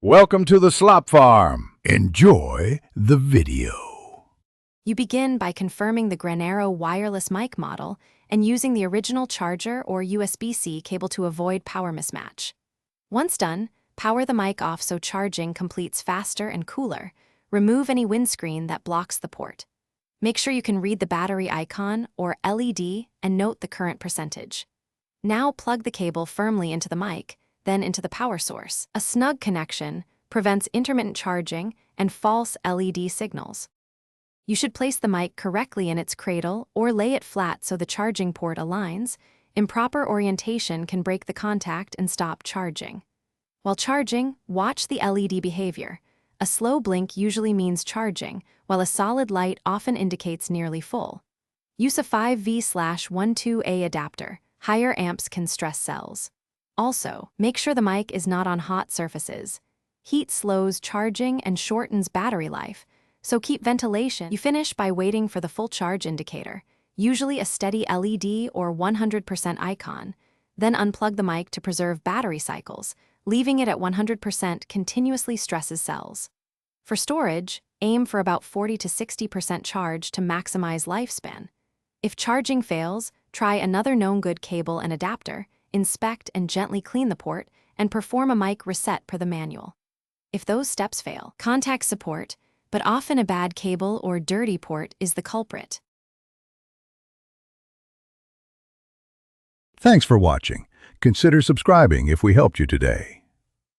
Welcome to the Slop Farm. Enjoy the video. You begin by confirming the Grenaro Wireless Mic model and using the original charger or USB-C cable to avoid power mismatch. Once done, power the mic off so charging completes faster and cooler. Remove any windscreen that blocks the port. Make sure you can read the battery icon or LED and note the current percentage. Now plug the cable firmly into the mic, then into the power source. A snug connection prevents intermittent charging and false LED signals. You should place the mic correctly in its cradle or lay it flat so the charging port aligns. Improper orientation can break the contact and stop charging. While charging, watch the LED behavior. A slow blink usually means charging, while a solid light often indicates nearly full. Use a 5V/12A adapter. Higher amps can stress cells. Also, make sure the mic is not on hot surfaces. Heat slows charging and shortens battery life, so keep ventilation. You finish by waiting for the full charge indicator, usually a steady LED or 100% icon. Then unplug the mic to preserve battery cycles. Leaving it at 100% continuously stresses cells. For storage, aim for about 40 to 60% charge to maximize lifespan. If charging fails, try another known good cable and adapter. Inspect and gently clean the port, and perform a mic reset per the manual. If those steps fail, contact support, but often a bad cable or dirty port is the culprit. Thanks for watching. Consider subscribing if we helped you today.